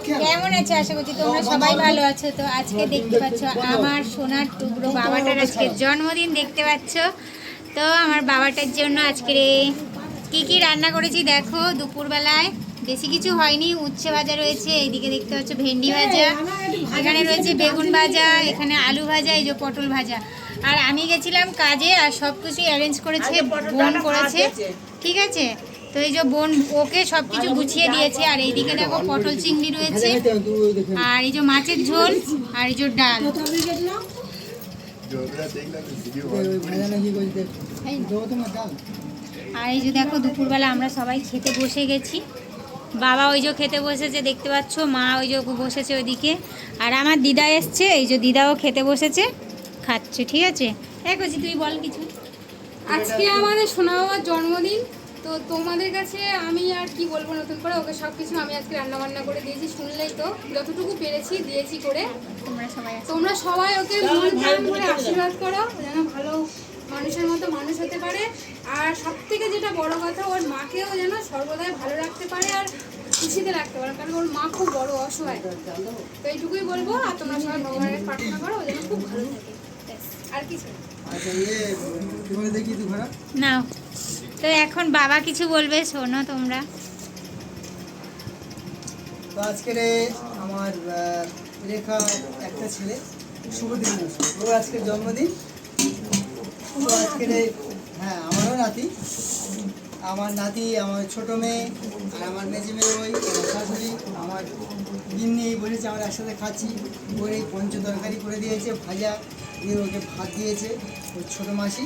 কেমন আছো? আশা করছি তোমরা সবাই ভালো আছো। তো আজকে দেখতে পাচ্ছ আমার সোনার টুকরো বাবাটার আজকে জন্মদিন দেখতে পাচ্ছ। তো আমার বাবাটার জন্য আজকে কি রান্না করেছি দেখো। দুপুরবেলায় বেশি কিছু হয়নি, উচ্ছে ভাজা রয়েছে, এইদিকে দেখতে পাচ্ছ ভেন্ডি ভাজা, এখানে রয়েছে বেগুন ভাজা, এখানে আলু ভাজা, এই যে পটল ভাজা। আর আমি গেছিলাম কাজে, আর সব কিছু অ্যারেঞ্জ করেছে বোন করেছে, ঠিক আছে। তো এই যে বোন ওকে সব কিছু গুছিয়ে দিয়েছে। আর এইদিকে দেখো পটল চিংড়ি রয়েছে, আর এই যে মাছের ঝোল, আর এই যে ডাল। আর এই যে দেখো দুপুরবেলা আমরা সবাই খেতে বসে গেছি। বাবা ওই যে খেতে বসেছে দেখতে পাচ্ছ, মা ওই যে বসেছে ওইদিকে, আর আমার দিদা এসছে, এই যে দিদাও খেতে বসেছে, খাচ্ছে, ঠিক আছে। এক বলছি তুই বল কিছু। আজকে আমাদের সোনা বাবার জন্মদিন, তো তোমাদের কাছে আমি আর কি বলবো নতুন করে। ওকে সব কিছু আমি আজকে রান্না বান্না করে দিয়েছি, শুনলেই তো, যতটুকু পেরেছি দিয়েছি করে। তোমরা সবাই ওকে ধুমধাম করে আশীর্বাদ করো যেন ভালো মানুষের মতো মানুষ হতে পারে। আর সব থেকে যেটা বড় কথা, ওর মাকেও যেন সর্বদাই ভালো রাখতে পারে আর খুশিতে রাখতে পারে, কারণ ওর মা খুব বড় অসহায়। তো এইটুকুই বলবো। আর তোমরা সবাই ভগবানের প্রার্থনা করো ও যেন খুব ভালো থাকে, আর কিছু না। তো এখন বাবা কিছু বলবে, শোনো তোমরা। তো আজকের আমার রেখা একটা ছেলে শুভদিন, ওর আজকের জন্মদিন। তো আজকের হ্যাঁ আমারও নাতি, আমার নাতি, আমার ছোটো মেয়ে, আর আমার মেজে মেয়ে, ওই আমার শাশুড়ি, আমার গিন্নি বলেছে আমরা একসাথে খাচ্ছি। ওর এই পঞ্চ তরকারি করে দিয়েছে, ভাজা দিয়ে ওকে ভাত দিয়েছে ওর ছোটো মাসি।